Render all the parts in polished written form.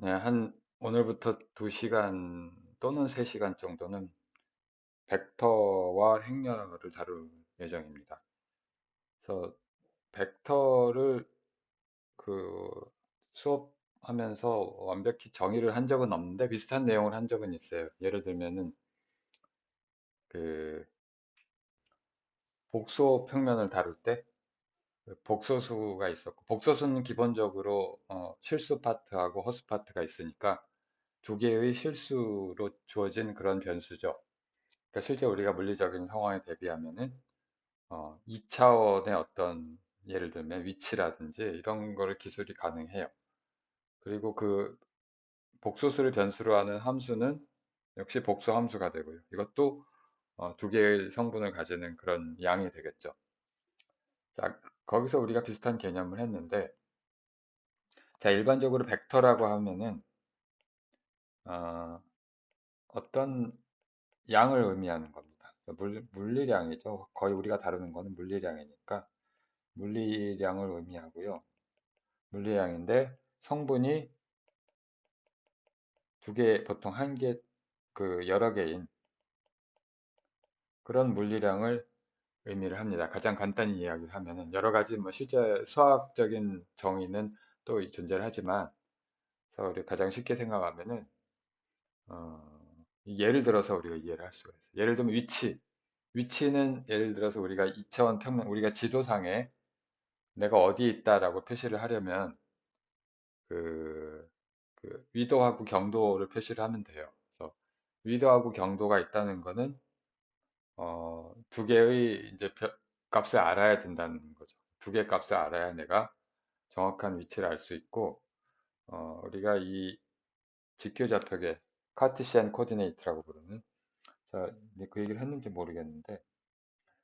네, 오늘부터 2시간 또는 3시간 정도는 벡터와 행렬을 다룰 예정입니다. 그래서 벡터를 그 수업하면서 완벽히 정의를 한 적은 없는데 비슷한 내용을 한 적은 있어요. 예를 들면은 그 복소 평면을 다룰 때 복소수가 있었고, 복소수는 기본적으로 실수 파트하고 허수 파트가 있으니까 두 개의 실수로 주어진 그런 변수죠. 그러니까 실제 우리가 물리적인 상황에 대비하면은 2차원의 어떤 예를 들면 위치라든지 이런 거를 기술이 가능해요. 그리고 그 복소수를 변수로 하는 함수는 역시 복소 함수가 되고요. 이것도 두 개의 성분을 가지는 그런 양이 되겠죠. 자, 거기서 우리가 비슷한 개념을 했는데, 자, 일반적으로 벡터라고 하면은 어, 어떤 양을 의미하는 겁니다. 물리량이죠. 거의 우리가 다루는 거는 물리량이니까 물리량을 의미하고요. 물리량인데 성분이 두 개, 보통 한 개, 여러 개인 그런 물리량을 의미를 합니다. 가장 간단히 이야기를 하면은 여러 가지 뭐 실제 수학적인 정의는 또 존재를 하지만 그래서 우리 가장 쉽게 생각하면은 예를 들어서 우리가 이해를 할 수가 있어요. 예를 들면 위치는 예를 들어서 우리가 2차원 평면, 우리가 지도상에 내가 어디에 있다라고 표시를 하려면 그, 위도하고 경도를 표시를 하면 돼요. 그래서 위도하고 경도가 있다는 거는 두 개의 이제 값을 알아야 된다는 거죠. 두 개의 값을 알아야 내가 정확한 위치를 알 수 있고, 우리가 이 직교좌표계 카티시안 코디네이트라고 부르는, 자, 근데 그 얘기를 했는지 모르겠는데,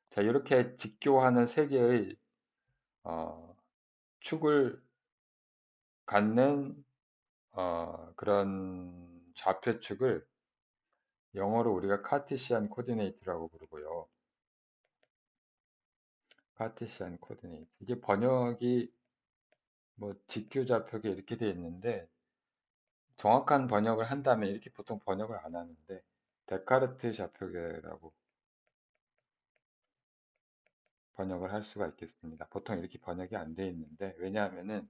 자, 이렇게 직교하는 세 개의 어, 축을 갖는 그런 좌표축을 영어로 우리가 카티시안 코디네이트라고 부르고요. 카티시안 코디네이트. 이게 번역이 뭐 직교 좌표계 이렇게 돼 있는데 정확한 번역을 한다면 이렇게 보통 번역을 안 하는데 데카르트 좌표계라고 번역을 할 수가 있겠습니다. 보통 이렇게 번역이 안 돼 있는데 왜냐하면은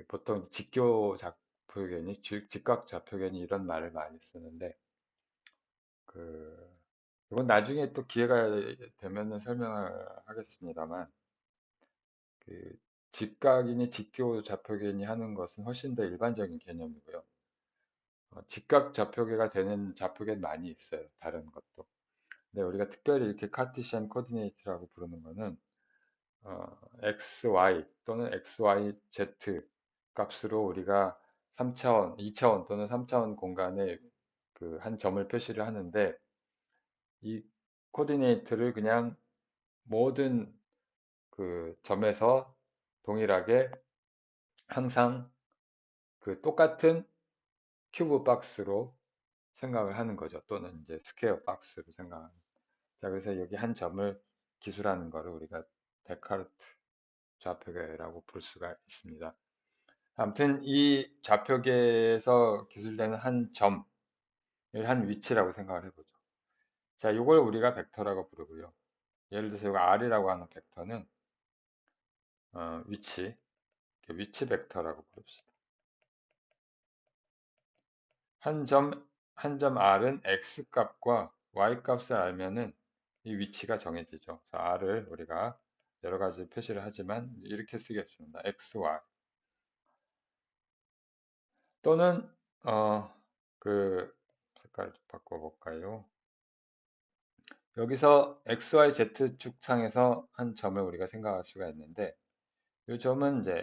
보통 직교 좌표계니 직각 좌표계니 이런 말을 많이 쓰는데 그 이건 나중에 또 기회가 되면은 설명을 하겠습니다만 그 직각이니 직교 좌표계니 하는 것은 훨씬 더 일반적인 개념이고요. 직각 좌표계가 되는 좌표계는 많이 있어요. 다른 것도. 근데 우리가 특별히 이렇게 카티시안 코디네이트라고 부르는 거는 XY 또는 XYZ 값으로 우리가 3차원, 2차원 또는 3차원 공간에 그 한 점을 표시를 하는데 이 코디네이트를 그냥 모든 그 점에서 동일하게 항상 그 똑같은 큐브 박스로 생각을 하는 거죠. 또는 이제 스퀘어 박스로 생각하는. 자, 그래서 여기 한 점을 기술하는 거를 우리가 데카르트 좌표계라고 볼 수가 있습니다. 아무튼 이 좌표계에서 기술되는 한 점을 한 위치라고 생각을 해보죠. 자, 이걸 우리가 벡터라고 부르고요. 예를 들어서 이거 R이라고 하는 벡터는 위치 벡터라고 부릅시다. 한 점, 한 점 R은 X 값과 Y 값을 알면은 이 위치가 정해지죠. 그래서 R을 우리가 여러 가지 표시를 하지만 이렇게 쓰겠습니다. X, Y. 또는, 그, 색깔을 좀 바꿔볼까요? 여기서 X, Y, Z 축상에서 한 점을 우리가 생각할 수가 있는데, 이 점은 이제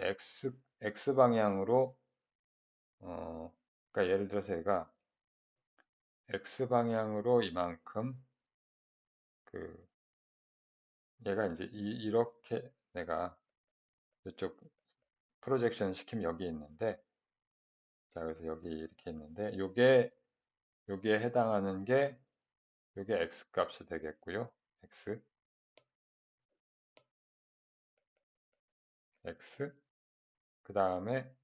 X 방향으로, 그러니까 예를 들어서 얘가 X 방향으로 이만큼, 그, 얘가 이제 이렇게 내가 이쪽 프로젝션 시키면 여기 있는데, 자, 그래서 여기 이렇게 있는데, 요게 해당하는 게, 요게 X 값이 되겠고요. X, X, 그 다음에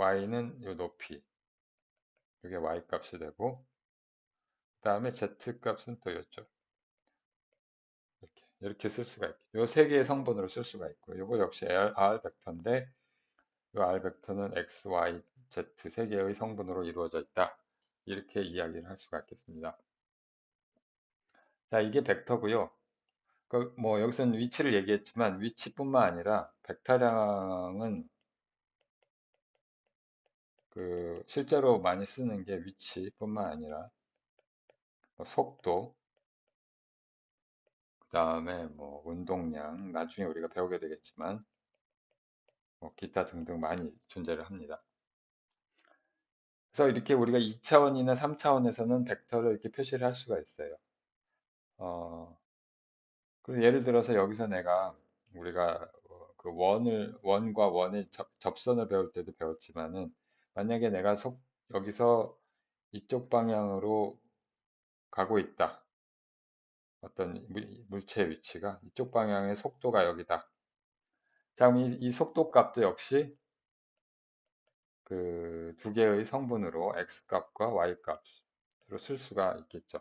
y는 요 높이, 이게 y 값이 되고, 그 다음에 z 값은 또 요쪽. 이렇게 쓸 수가 있고, 요 세 개의 성분으로 쓸 수가 있고, 요거 역시 R 벡터인데, 요 R 벡터는 X, Y, Z 세 개의 성분으로 이루어져 있다. 이렇게 이야기를 할 수가 있겠습니다. 자, 이게 벡터고요. 뭐 여기서는 위치를 얘기했지만 위치뿐만 아니라 벡터량은 실제로 많이 쓰는 게 위치뿐만 아니라 뭐 속도, 그 다음에 뭐 운동량, 나중에 우리가 배우게 되겠지만 뭐 기타 등등 많이 존재를 합니다. 그래서 이렇게 우리가 2차원이나 3차원에서는 벡터를 이렇게 표시를 할 수가 있어요. 어, 그래서 예를 들어서 여기서 우리가 그 원과 원의 접선을 배울 때도 배웠지만은 만약에 여기서 이쪽 방향으로 가고 있다. 어떤 물체의 위치가 이쪽 방향의 속도가 여기다. 자, 그럼 이 속도 값도 역시 그 두 개의 성분으로 x 값과 y 값으로 쓸 수가 있겠죠.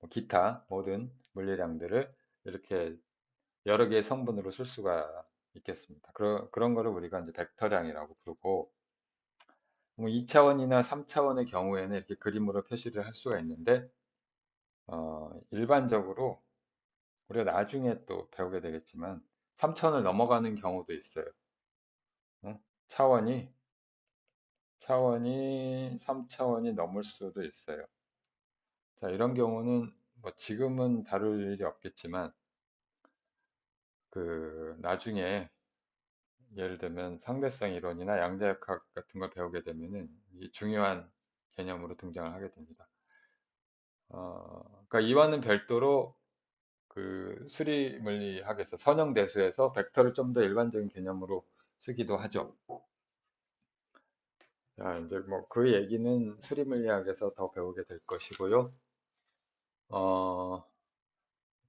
뭐 기타 모든 물리량들을 이렇게 여러 개의 성분으로 쓸 수가 있겠습니다. 그런 거를 우리가 이제 벡터량이라고 부르고, 뭐 2차원이나 3차원의 경우에는 이렇게 그림으로 표시를 할 수가 있는데, 일반적으로 우리가 나중에 또 배우게 되겠지만 3차원을 넘어가는 경우도 있어요. 어? 차원이 3차원이 넘을 수도 있어요. 자, 이런 경우는 뭐 지금은 다룰 일이 없겠지만 나중에 예를 들면 상대성 이론이나 양자역학 같은 걸 배우게 되면은 이 중요한 개념으로 등장을 하게 됩니다. 그러니까 이와는 별도로 그 수리 물리학에서 선형대수에서 벡터를 좀 더 일반적인 개념으로 쓰기도 하죠. 자, 이제 뭐 그 얘기는 수리 물리학에서 더 배우게 될 것이고요.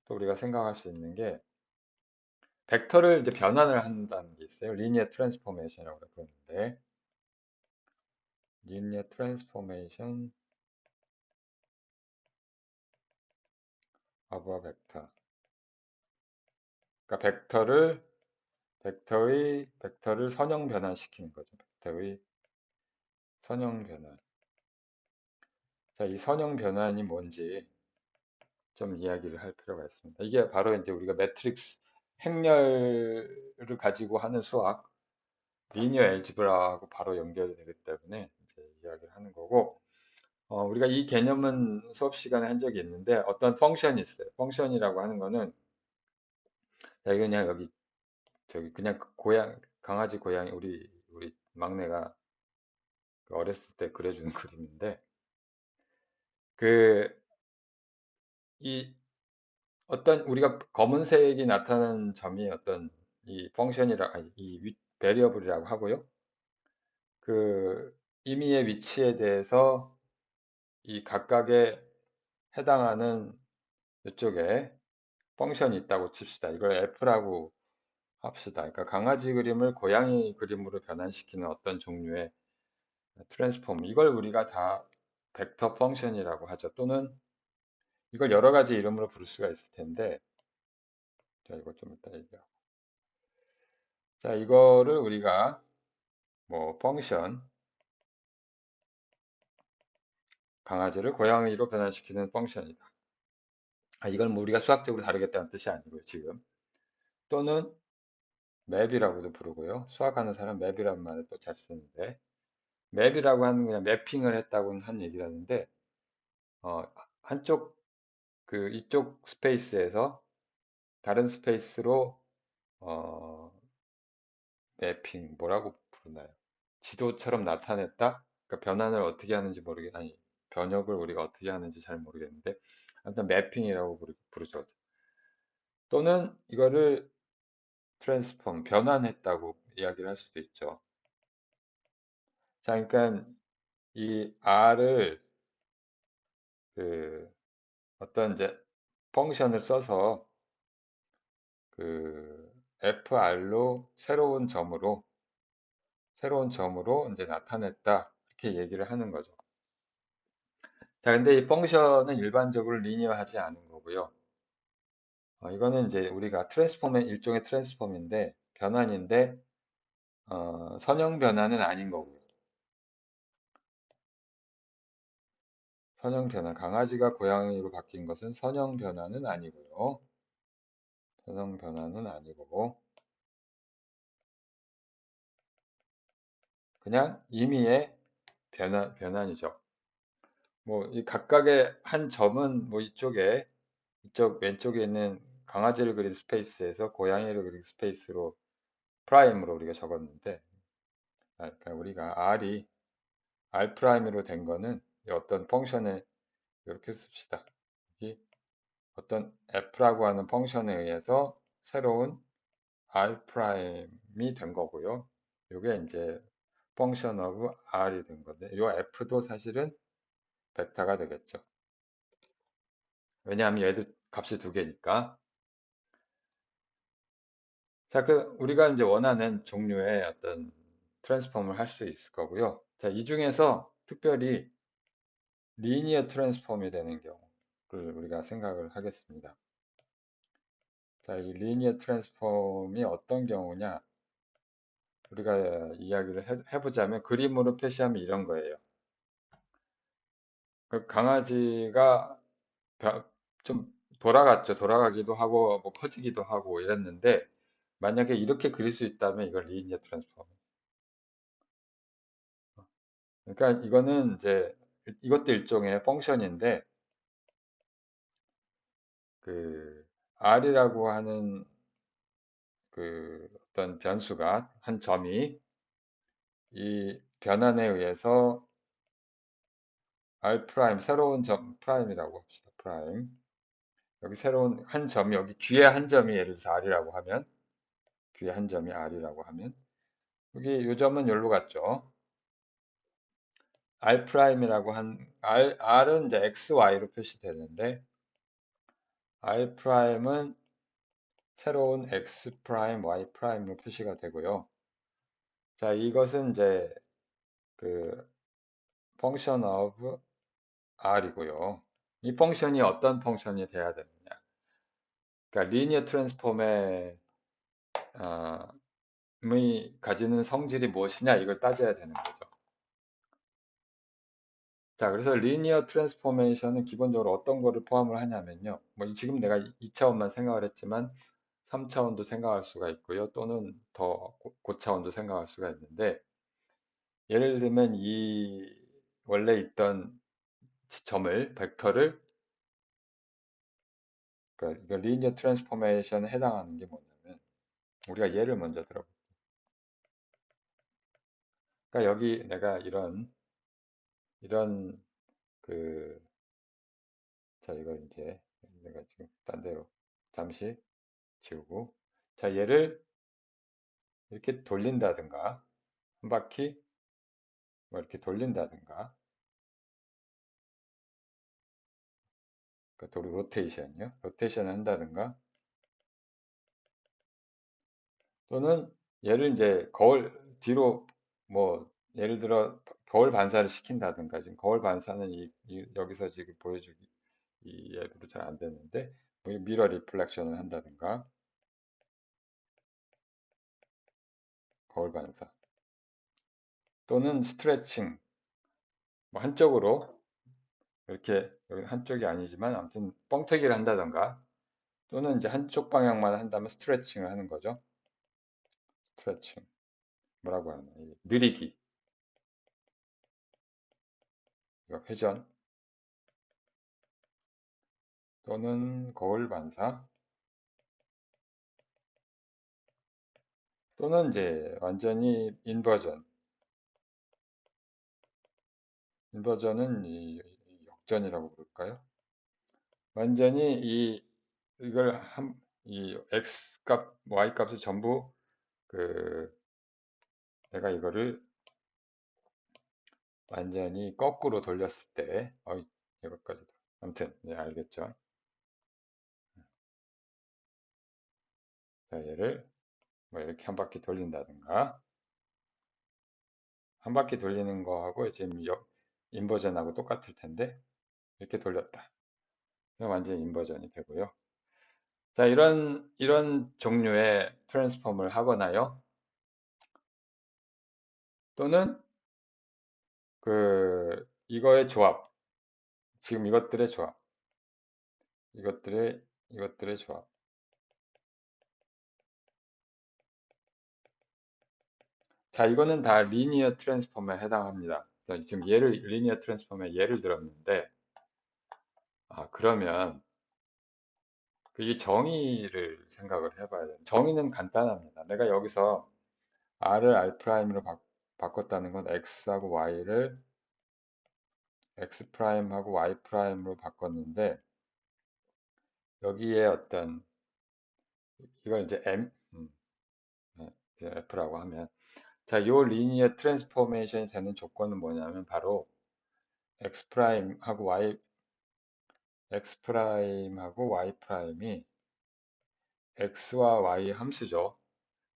또 우리가 생각할 수 있는 게 벡터를 이제 변환을 한다는 게 있어요. 리니어 트랜스포메이션이라고 그러는데 리니어 트랜스포메이션 of a vector. 그러니까 벡터를 선형 변환시키는 거죠. 벡터의 선형 변환. 자, 이 선형 변환이 뭔지 좀 이야기를 할 필요가 있습니다. 이게 바로 이제 우리가 매트릭스 행렬을 가지고 하는 수학, 리니어 엘지브라하고 바로 연결되기 때문에 이제 이야기를 하는 거고, 우리가 이 개념은 수업 시간에 한 적이 있는데 어떤 펑션이 있어요. 펑션이라고 하는 거는 자, 이거 그냥 여기 저기 그냥 강아지 고양이 우리 막내가 그 어렸을 때 그려주는 그림인데 그 이 어떤 우리가 검은색이 나타나는 점이 어떤 이 펑션이라 아니 이 베리어블이라고 하고요. 그 임의의 위치에 대해서 이 각각에 해당하는 이쪽에 펑션이 있다고 칩시다. 이걸 F라고 합시다. 그러니까 강아지 그림을 고양이 그림으로 변환시키는 어떤 종류의 트랜스폼. 이걸 우리가 다 벡터 펑션이라고 하죠. 또는 이걸 여러 가지 이름으로 부를 수가 있을 텐데, 자, 이거 좀 이따 얘기하고. 자, 이거를 우리가 뭐 펑션, 강아지를 고양이로 변환시키는 펑션이다. 이걸 뭐 우리가 수학적으로 다루겠다는 뜻이 아니고요, 지금. 또는 맵이라고도 부르고요. 수학하는 사람 맵이라는 말을 또 잘 쓰는데, 맵이라고 하는 그냥 매핑을 했다고는 한 얘기라는데, 어, 한쪽, 이쪽 스페이스에서 다른 스페이스로, 어, 매핑, 뭐라고 부르나요? 지도처럼 나타냈다? 그러니까 변환을 어떻게 하는지 아니, 변역을 우리가 어떻게 하는지 잘 모르겠는데, 아무튼 매핑이라고 부르죠. 또는 이거를 트랜스폼, 변환했다고 이야기를 할 수도 있죠. 자, 그러니까 이 R을 그 어떤 이제 펑션을 써서 FR로 새로운 점으로 새로운 점으로 이제 나타냈다. 이렇게 얘기를 하는 거죠. 자, 근데 이 펑션은 일반적으로 리니어하지 않은 거고요. 이거는 이제 우리가 트랜스폼의 일종의 트랜스폼인데 변환인데 선형 변환은 아닌 거고요. 선형 변환, 강아지가 고양이로 바뀐 것은 선형 변환은 아니고요. 선형 변환은 아니고 그냥 임의의 변환이죠. 뭐 이 각각의 한 점은 뭐 이쪽 왼쪽에 있는 강아지를 그린 스페이스에서 고양이를 그린 스페이스로 프라임으로 우리가 적었는데, 그러니까 우리가 R 프라임으로 된 거는 이 어떤 펑션에 이렇게 씁시다. 이 어떤 f라고 하는 펑션에 의해서 새로운 R 프라임이 된 거고요. 이게 이제 펑션 오브 R이 된 건데, 이 f도 사실은 베타가 되겠죠. 왜냐하면 얘도 값이 두 개니까. 자, 우리가 이제 원하는 종류의 어떤 트랜스폼을 할 수 있을 거고요. 자, 이 중에서 특별히 리니어 트랜스폼이 되는 경우를 우리가 생각을 하겠습니다. 자, 이 리니어 트랜스폼이 어떤 경우냐? 우리가 이야기를 해보자면 그림으로 표시하면 이런 거예요. 강아지가 좀 돌아갔죠. 돌아가기도 하고 뭐 커지기도 하고 이랬는데 만약에 이렇게 그릴 수 있다면 이걸 리니어 트랜스폼. 그러니까 이거는 이제 이것도 일종의 펑션인데 그 R이라고 하는 그 어떤 변수가 한 점이 이 변환에 의해서 R 프라임 새로운 점 프라임이라고 합시다. 프라임 여기 새로운 한 점이 여기 뒤에 한 점이 예를 들어서 R이라고 하면 뒤에 한 점이 R이라고 하면 여기 이 점은 여기로 갔죠. R 프라임이라고 한 R은 이제 X, Y로 표시되는데 R 프라임은 새로운 X 프라임, Y 프라임으로 표시가 되고요. 자, 이것은 이제 그 function of R이고요. 이 펑션이 어떤 펑션이 돼야 되느냐? 그러니까 리니어 트랜스폼의 가지는 성질이 무엇이냐 이걸 따져야 되는 거죠. 자, 그래서 리니어 트랜스포메이션은 기본적으로 어떤 거를 포함을 하냐면요. 뭐 지금 내가 2차원만 생각을 했지만 3차원도 생각할 수가 있고요. 또는 더 고차원도 생각할 수가 있는데 예를 들면 이 원래 있던 점을 벡터를 그러니까 이거 리니어 트랜스포메이션에 해당하는 게 뭐냐면 우리가 예를 먼저 들어볼게요. 그러니까 여기 내가 이런 그 자 이걸 이제 내가 지금 딴 데로 잠시 지우고 자 얘를 이렇게 돌린다든가 한 바퀴 뭐 이렇게 돌린다든가 그러니까 로테이션이요 로테이션을 한다든가 또는 얘를 이제 거울 뒤로 뭐 예를 들어 거울 반사를 시킨다든가 지금 거울 반사는 여기서 지금 보여주기 이 앱으로 잘 안 되는데 뭐 미러 리플렉션을 한다든가 거울 반사 또는 스트레칭 뭐 한쪽으로 이렇게 여기 한쪽이 아니지만 아무튼 뻥튀기를 한다던가 또는 이제 한쪽 방향만 한다면 스트레칭을 하는 거죠. 스트레칭 뭐라고 하나 느리기 이거 회전 또는 거울 반사 또는 이제 완전히 인버전은 이 역전이라고 부를까요? 완전히 이걸 이 x 값, y 값을 전부 그 내가 이거를 완전히 거꾸로 돌렸을 때, 이것까지도. 아무튼, 네, 알겠죠? 자, 얘를 뭐 이렇게 한 바퀴 돌린다든가, 한 바퀴 돌리는 거하고 지금 인버전하고 똑같을 텐데 이렇게 돌렸다. 그럼 완전 인버전이 되고요. 자, 이런 종류의 트랜스폼을 하거나요. 또는 이거의 조합, 지금 이것들의 조합, 이것들의 조합. 자, 이거는 다 리니어 트랜스폼에 해당합니다. 그래서 지금 리니어 트랜스폼의 예를 들었는데, 그러면 이 정의를 생각을 해봐야 돼요. 정의는 간단합니다. 내가 여기서 r을 r'으로 바꿨다는 건 x하고 y를 x'하고 y'으로 바꿨는데, 여기에 이걸 이제 네, 이제 f라고 하면, 자, 요 리니어 트랜스포메이션이 되는 조건은 뭐냐면, 바로 x'하고 y 프라임이 x와 y 함수죠.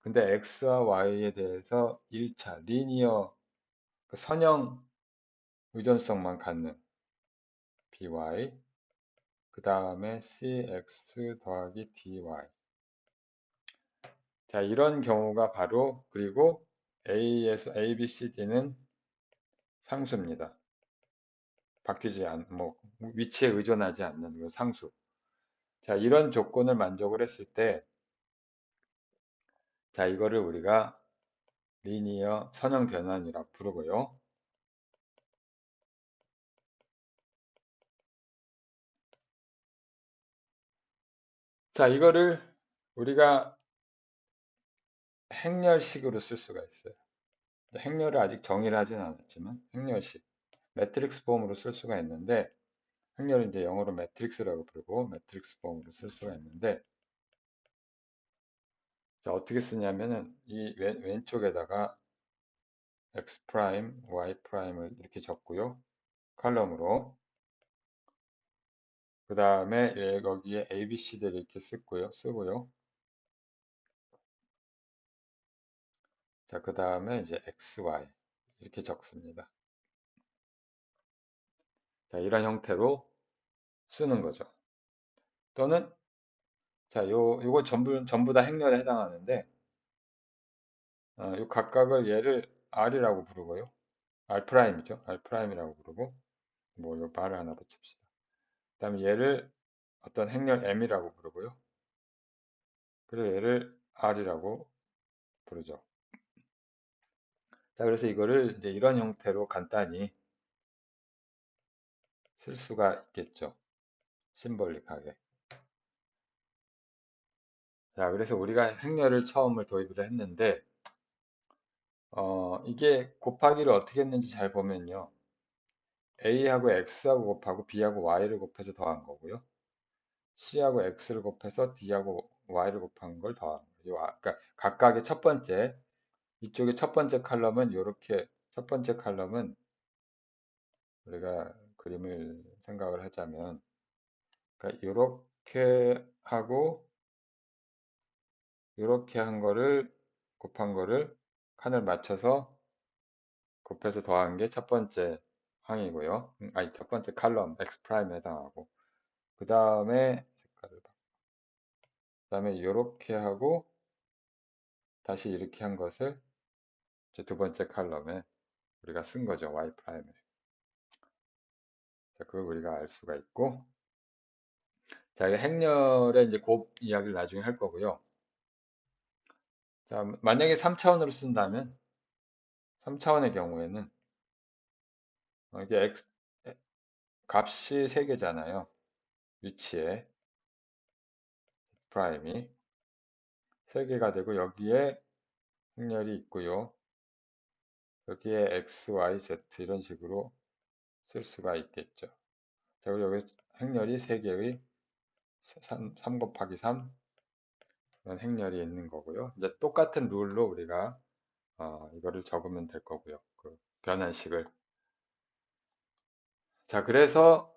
근데 x와 y에 대해서 1차 리니어 선형 의존성만 갖는 by, 그 다음에 cx 더하기 dy. 자, 이런 경우가 바로, 그리고 a, b, c, d는 상수입니다. 위치에 의존하지 않는 그 상수. 자, 이런 조건을 만족을 했을 때, 자, 이거를 우리가 리니어 선형 변환이라고 부르고요. 자, 이거를 우리가 행렬식으로 쓸 수가 있어요. 행렬을 아직 정의를 하진 않았지만, 행렬식. 매트릭스 폼으로 쓸 수가 있는데, 행렬은 이제 영어로 매트릭스라고 부르고, 매트릭스 폼으로 쓸 수가 있는데, 자, 어떻게 쓰냐면은, 이 왼쪽에다가 x 프라임, y 프라임을 이렇게 적고요. 칼럼으로. 그 다음에 거기에 a, b, c를 이렇게 쓰고요. 자, 그 다음에 이제 x, y 이렇게 적습니다. 자, 이런 형태로 쓰는 거죠. 또는 자, 요거 전부 다 행렬에 해당하는데, 요 각각을 얘를 r이라고 부르고요. r 프라임이죠. r 프라임이라고 부르고, 뭐, 요 말을 하나 붙입시다. 그 다음에 얘를 어떤 행렬 m이라고 부르고요. 그리고 얘를 r이라고 부르죠. 자, 그래서 이거를 이제 이런 형태로 간단히 쓸 수가 있겠죠. 심볼릭하게. 자, 그래서 우리가 행렬을 처음을 도입을 했는데, 이게 곱하기를 어떻게 했는지 잘 보면요. A하고 X하고 곱하고 B하고 Y를 곱해서 더한 거고요. C하고 X를 곱해서 D하고 Y를 곱한 걸 더한 거예요. 그러니까 각각의 이쪽에 첫 번째 칼럼은 첫 번째 칼럼은 우리가 그림을 생각을 하자면, 그러니까 이렇게 한 거를, 곱한 거를 칸을 맞춰서 곱해서 더한 게 첫 번째 항이고요. 아니, 첫 번째 칼럼, X 프라임에 해당하고. 그 다음에 그다음에 이렇게 하고 다시 이렇게 한 것을 이제 두 번째 칼럼에 우리가 쓴 거죠. y 프라임을. 자, 그걸 우리가 알 수가 있고, 자, 이 행렬의 이제 곱 이야기를 나중에 할 거고요. 자, 만약에 3차원으로 쓴다면 3차원의 경우에는 이게 값이 3개잖아요. 위치에 프라임이 3개가 되고 여기에 행렬이 있고요. 여기에 x, y, z 이런 식으로 쓸 수가 있겠죠. 자, 그리고 여기 행렬이 3개의 3 곱하기 3 이런 행렬이 있는 거고요. 이제 똑같은 룰로 우리가 이거를 적으면 될 거고요. 그 변환식을. 자, 그래서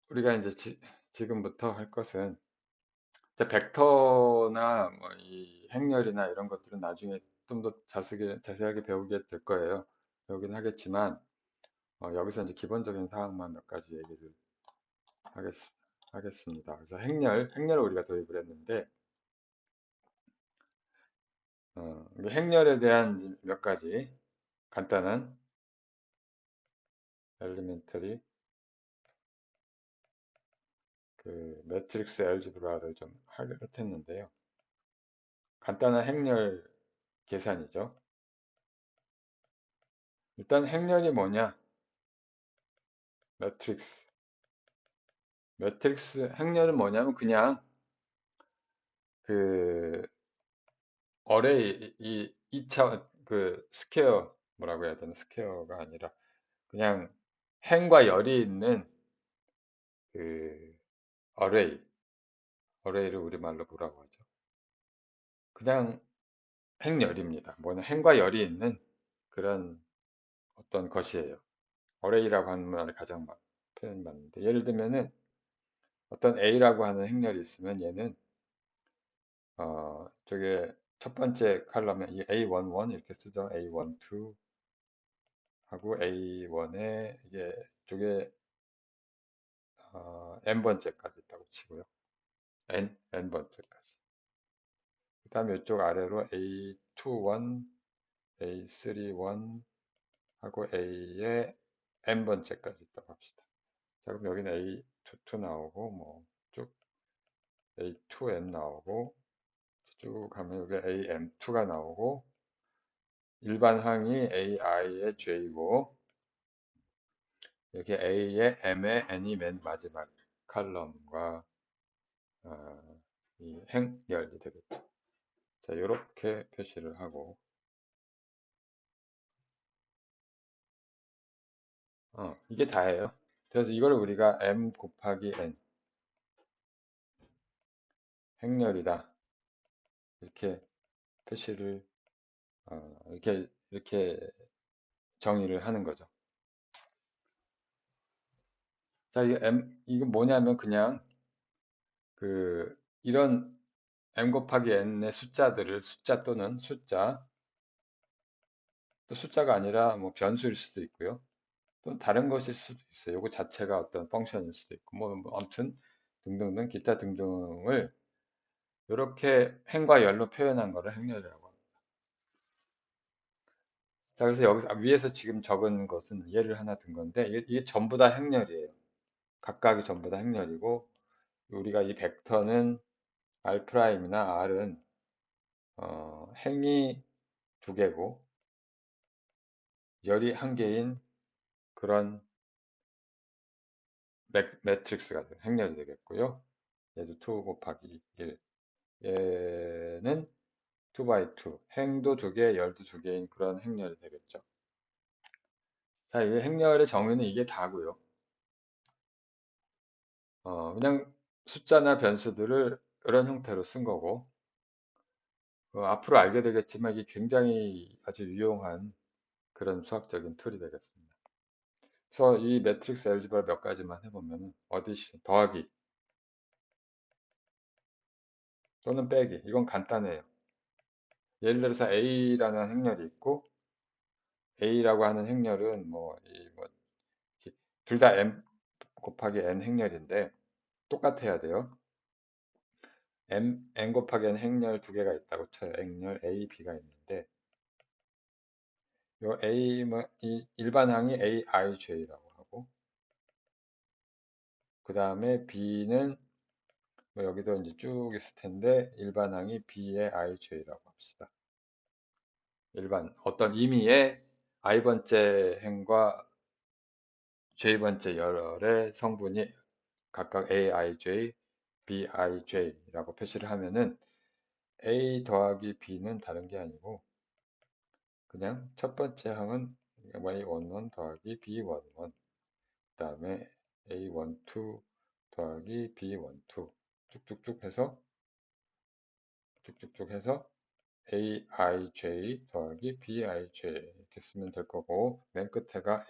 우리가 이제 지금부터 할 것은 이제 벡터나 뭐이 행렬이나 이런 것들은 나중에 좀 더 자세하게 배우게 될 거예요. 배우긴 하겠지만 여기서 이제 기본적인 사항만 몇 가지 얘기를 하겠, 하겠습니다. 그래서 행렬을 우리가 도입을 했는데 이게 행렬에 대한 몇 가지 간단한 엘리멘터리 그 매트릭스 알지브라를 좀 하려 했는데요. 간단한 행렬 계산이죠. 일단 행렬이 뭐냐? 매트릭스. 매트릭스 행렬은 뭐냐면 그냥 그 어레이 이 2차 그 스퀘어 뭐라고 해야 되나? 스퀘어가 아니라 그냥 행과 열이 있는 그 어레이를 우리말로 뭐라고 하죠? 그냥 행열입니다. 뭐냐 행과 열이 있는 그런 어떤 것이에요. 어레이라고 하는 말이 가장 표현 맞는데 예를 들면은 어떤 A라고 하는 행렬이 있으면 얘는 저게 첫 번째 칼럼에 이 A11 이렇게 쓰죠. A12 하고 A1에 이게 쪽에 n번째까지 있다고 치고요. n번째까지. 그 다음에 이쪽 아래로 A21, A31 하고 A에 n번째까지 있다고 합시다. 자, 그럼 여기는 A22 나오고 뭐 쭉 A2n 나오고 쭉 가면 여기 AM2가 나오고 일반 항이 AI의 J고 여기 A의 M의 N이 맨 마지막 칼럼과 이 행열이 되겠죠. 자, 이렇게 표시를 하고 이게 다예요. 그래서 이걸 우리가 M 곱하기 N 행렬이다 이렇게 표시를 이렇게 정의를 하는 거죠. 자, 이거 뭐냐면 그냥 이런 M 곱하기 N의 숫자들을 숫자 또는 숫자 또 숫자가 아니라 뭐 변수일 수도 있고요. 또 다른 것일 수도 있어요. 이거 자체가 어떤 펑션일 수도 있고 뭐 아무튼 등등등 기타 등등을 이렇게 행과 열로 표현한 거를 행렬이라고 합니다. 자, 그래서 여기서 위에서 지금 적은 것은 예를 하나 든 건데 이게 전부 다 행렬이에요. 각각이 전부 다 행렬이고 우리가 이 벡터는 R'이나 R은 행이 두 개고 열이 한 개인 그런 매트릭스가 행렬이 되겠고요. 얘도 2 곱하기 1. 얘는 2 by 2. 행도 두 개, 열도 두 개인 그런 행렬이 되겠죠. 자, 이 행렬의 정의는 이게 다고요. 그냥 숫자나 변수들을 이런 형태로 쓴 거고, 앞으로 알게 되겠지만 이게 굉장히 아주 유용한 그런 수학적인 툴이 되겠습니다. 그래서 이 매트릭스 알지브라 몇 가지만 해보면 어디션, 더하기 또는 빼기 이건 간단해요. 예를 들어서 A라는 행렬이 있고 A라고 하는 행렬은 둘 다 M 곱하기 N 행렬인데 똑같아야 돼요. N 곱하기 N 행렬 두 개가 있다고 쳐요. 행렬 A, B가 있는데 요 A, 이 일반항이 AIJ라고 하고 그 다음에 B는 여기도 이제 쭉 있을 텐데 일반항이 B의 IJ라고 합시다. 일반 어떤 임의의 I번째 행과 J번째 열의 성분이 각각 AIJ, BIJ라고 표시를 하면은 A 더하기 B는 다른 게 아니고 그냥 첫 번째 항은 Y11 더하기 B11 그 다음에 A12 더하기 B12 쭉쭉쭉 해서 AIJ 더하기 BIJ 이렇게 쓰면 될 거고 맨 끝에가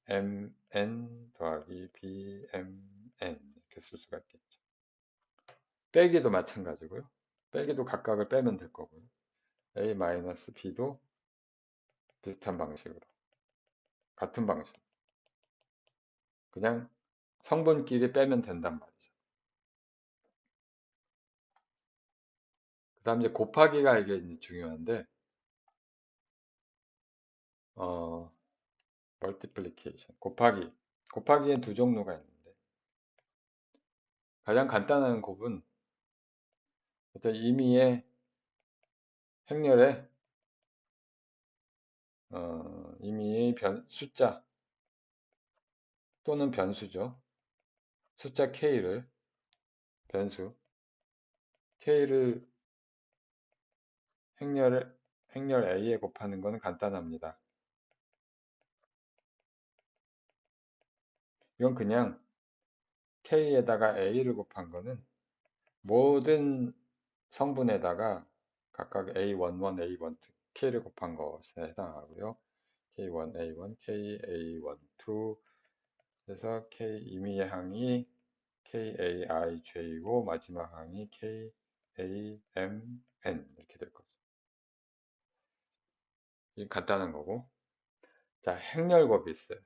AMN 더하기 BMN 이렇게 쓸 수가 있겠죠. 빼기도 마찬가지고요. 빼기도 각각을 빼면 될 거고요. A-B도 비슷한 방식으로. 같은 방식. 그냥 성분끼리 빼면 된단 말이죠. 그 다음 이제 곱하기가 이게 이제 중요한데, 어, multiplication, 곱하기. 곱하기엔 두 종류가 있는데, 가장 간단한 곱은 어떤 임의의 행렬에, 임의의 숫자 또는 변수죠. 숫자 k를, 변수, k를 행렬 a에 곱하는 것은 간단합니다. 이건 그냥 k에다가 a를 곱한 거는 모든 성분에다가 각각 A11, A12, K를 곱한 것에 해당하고요. K1, A1, K, A12, 그래서 K 임의의 항이 KAIJ이고 마지막 항이 KAMN 이렇게 될 거죠. 이 간단한 거고. 자, 행렬곱이 있어요.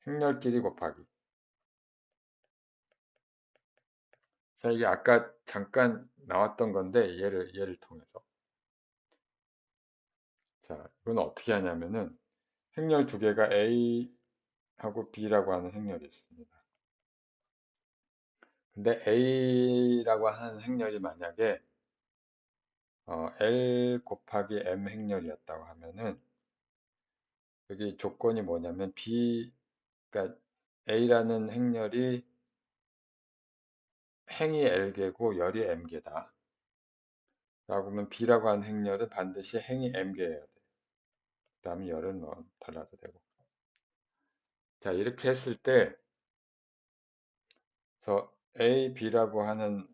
행렬끼리 곱하기. 자, 이게 아까 잠깐 나왔던 건데 얘를 통해서. 자, 이건 어떻게 하냐면은 행렬 두 개가 A하고 B라고 하는 행렬이 있습니다. 근데 A라고 하는 행렬이 만약에 L 곱하기 M 행렬이었다고 하면은 여기 조건이 뭐냐면 그러니까 A라는 행렬이 행이 L개고 열이 M개다. 라고 하면 B라고 하는 행렬은 반드시 행이 M개여야 돼. 그 다음에 열은 뭐 달라도 되고. 자, 이렇게 했을 때, 저 A, B라고 하는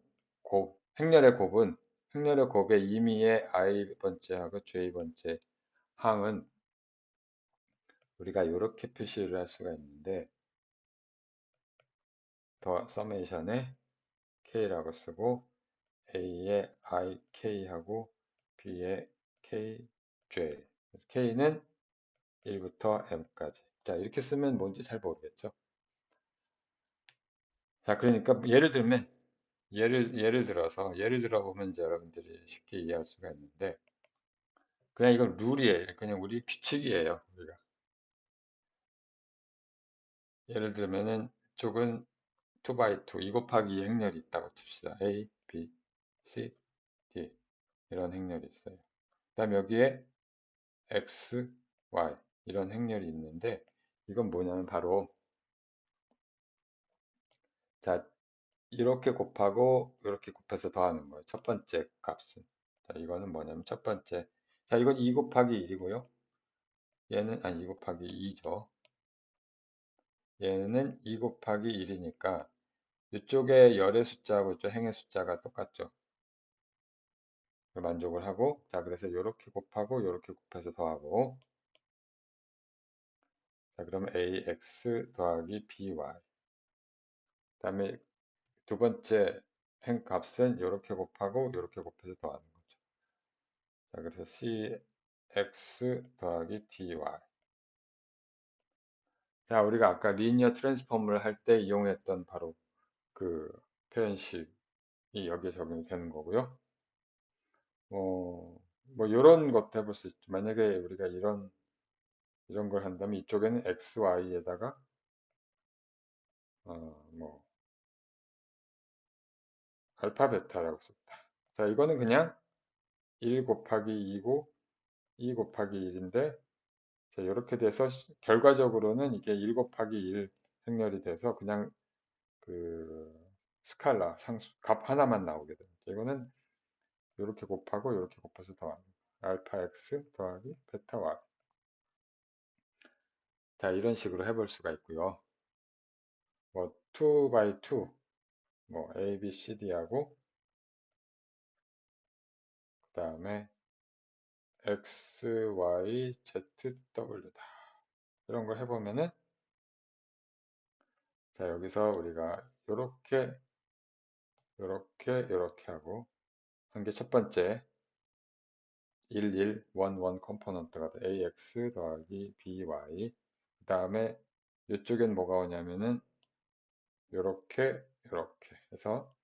행렬의 곱은, 행렬의 곱의 임의의 I번째하고 J번째 항은 우리가 이렇게 표시를 할 수가 있는데, 더 서메이션에 K라고 쓰고, A의 IK하고 B의 KJ. K는 1부터 M까지. 자, 이렇게 쓰면 뭔지 잘 모르겠죠? 자, 그러니까 예를 들어 보면 이제 여러분들이 쉽게 이해할 수가 있는데, 그냥 이건 룰이에요. 그냥 우리 규칙이에요. 우리가. 예를 들면은 쪽은 2x2, 2 곱하기 2 행렬이 있다고 칩시다. A, B, C, D. 이런 행렬이 있어요. 그 다음 여기에 X, Y. 이런 행렬이 있는데, 이건 뭐냐면 바로, 자, 이렇게 곱하고, 이렇게 곱해서 더하는 거예요. 첫 번째 값은. 자, 이거는 뭐냐면 첫 번째. 자, 이건 2 곱하기 1이고요. 얘는, 아니, 2 곱하기 2죠. 얘는 2 곱하기 1이니까, 이쪽에 열의 숫자하고 이쪽 행의 숫자가 똑같죠. 만족을 하고, 자, 그래서 이렇게 곱하고, 이렇게 곱해서 더하고, 자, 그러면 ax 더하기 by. 그다음에 두 번째 행 값은 이렇게 곱하고, 이렇게 곱해서 더하는 거죠. 자, 그래서 cx 더하기 dy. 자, 우리가 아까 리니어 트랜스폼을 할 때 이용했던 바로 그 표현식이 여기에 적용이 되는 거고요. 뭐 이런 것도 해볼 수 있죠. 만약에 우리가 이런 걸 한다면 이쪽에는 xy에다가 뭐 알파 베타라고 썼다. 자, 이거는 그냥 1 곱하기 2고 2 곱하기 1인데 자, 이렇게 돼서 결과적으로는 이게 1 곱하기 1 행렬이 돼서 그냥 그 스칼라 상수 값 하나만 나오게 됩니다. 이거는 이렇게 곱하고 이렇게 곱해서 더하는 알파 x 더하기 베타 y. 자, 이런 식으로 해볼 수가 있고요. 뭐 2 by 2 뭐 a, b, c, d하고 그 다음에 x, y, z, w다. 이런 걸 해보면은 자, 여기서 우리가 요렇게 하고 한 게 첫 번째 1, 1, 1, 1 컴포넌트가 돼. ax 더하기 by. 그 다음에 이쪽엔 뭐가 오냐면은 요렇게 요렇게 해서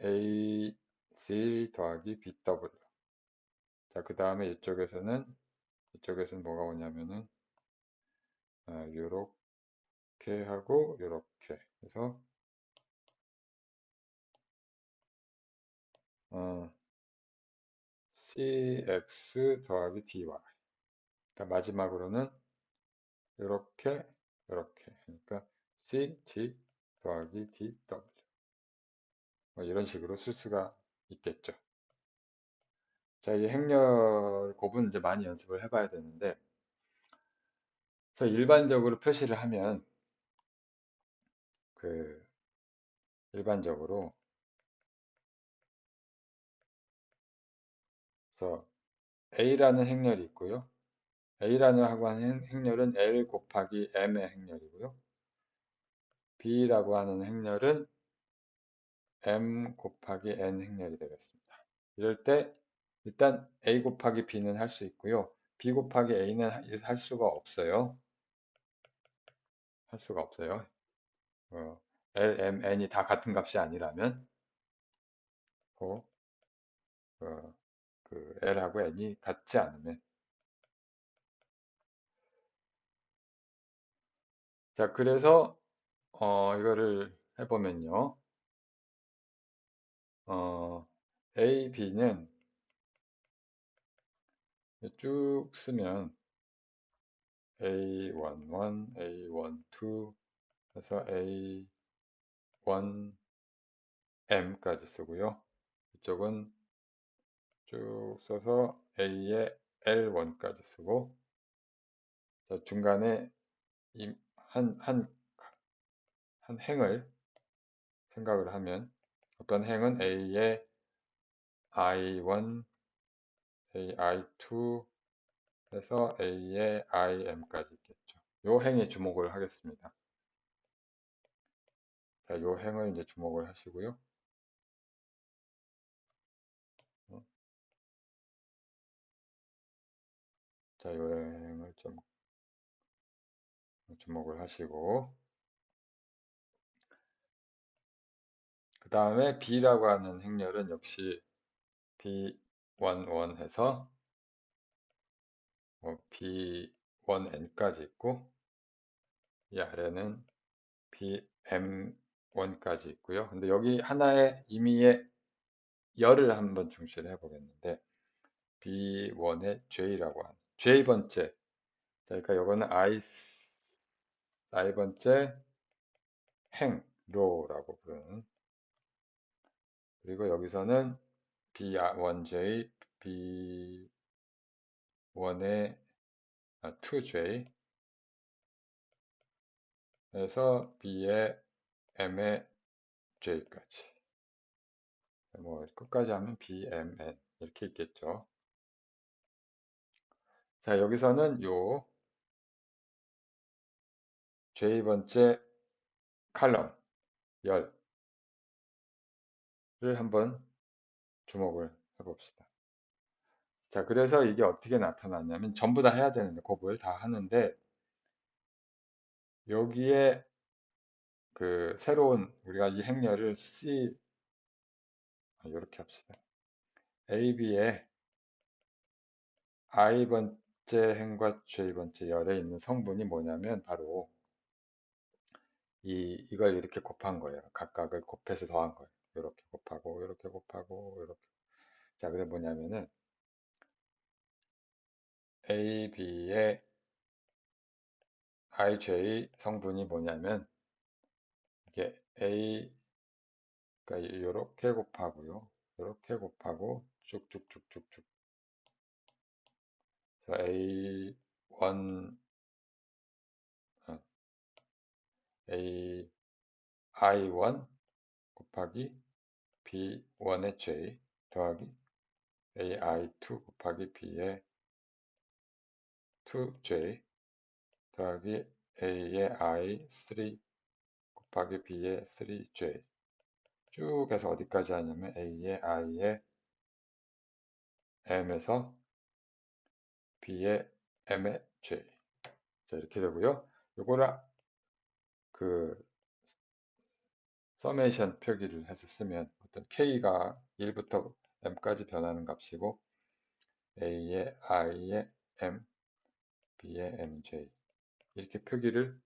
ac 더하기 bw. 자, 그 다음에 이쪽에서는 뭐가 오냐면은 요렇게 하고 요렇게 해서 어, cx 더하기 dy. 그러니까 마지막으로는 요렇게 요렇게 그러니까 cg 더하기 dw. 뭐 이런 식으로 쓸 수가 있겠죠. 자, 이 행렬 곱은 이제 많이 연습을 해봐야 되는데, 그래서 일반적으로 표시를 하면 그 일반적으로 그래서 A라는 행렬이 있고요. A라는 하고 하는 행렬은 L 곱하기 M의 행렬이고요. B라고 하는 행렬은 M 곱하기 N 행렬이 되겠습니다. 이럴 때 일단 A 곱하기 B는 할 수 있고요. B 곱하기 A는 할 수가 없어요. 할 수가 없어요. L, M, N이 다 같은 값이 아니라면 어, 어, 그 L하고 N이 같지 않으면. 자, 그래서 이거를 해보면요. A, B는 쭉 쓰면 A11, A12 해서 A1M까지 쓰고요. 이쪽은 쭉 써서 A에 L1까지 쓰고 중간에 한 행을 생각을 하면 어떤 행은 A에 I1, AI2 해서 A에 IM까지 있겠죠. 요 행에 주목을 하겠습니다. 자, 요 행을 이제 주목을 하시고요. 어, 자, 요 행을 좀 주목을 하시고 그 다음에 B라고 하는 행렬은 역시 B11 해서 B1N까지 있고 이 아래는 BM1까지 있고요. 근데 여기 하나의 임의의 열을 한번 중시를 해보겠는데 B1의 J라고 하는 J번째. 자, 그러니까 요거는 I번째 행로라고 부르는. 그리고 여기서는 B1J, B1의 2J 에서 B의 M의 J까지. 뭐 끝까지 하면 BMN 이렇게 있겠죠. 자, 여기서는 요 J번째 칼럼 열을 한번 주목을 해봅시다. 자, 그래서 이게 어떻게 나타났냐면 전부 다 해야 되는데 곱을 다 하는데 여기에 그 새로운 우리가 이 행렬을 C 이렇게 합시다. AB의 I번째 행과 J번째 열에 있는 성분이 뭐냐면 바로 이걸 이렇게 곱한 거예요. 각각을 곱해서 더한 거예요. 이렇게 곱하고 이렇게 곱하고 이렇게. 자, 그게 뭐냐면은 AB의 IJ 성분이 뭐냐면 이게 A 그러니까 이렇게 곱하고요. 이렇게 곱하고 쭉쭉쭉쭉쭉. 그래서 A1 A I1 곱하기 B1의 J 더하기 AI2 곱하기 B의 2J 더하기 A의 I3 곱하기 B의 3J 쭉 해서 어디까지 하냐면 A의 I의 m에서 b의 m의 j. 자, 이렇게 되고요. 요거를 그 서메이션 표기를 해서 쓰면 어떤 k가 1부터 m까지 변하는 값이고 a의 i의 m, b의 mj 이렇게 표기를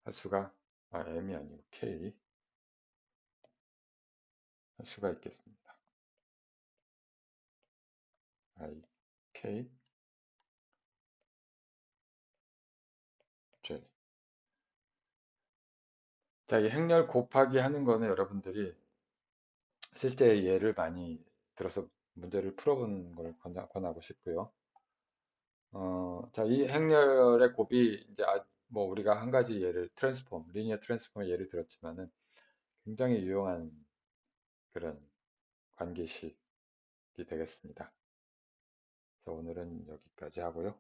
할 수가 m이 아니고 k 할 수가 있겠습니다. I, k, j. 자, 이 행렬 곱하기 하는 거는 여러분들이 실제 예를 많이 들어서 문제를 풀어보는 걸 권하고 싶고요. 자, 이 행렬의 곱이 이제 뭐 우리가 한 가지 예를 리니어 트랜스폼의 예를 들었지만은 굉장히 유용한 그런 관계식이 되겠습니다. 그래서 오늘은 여기까지 하고요.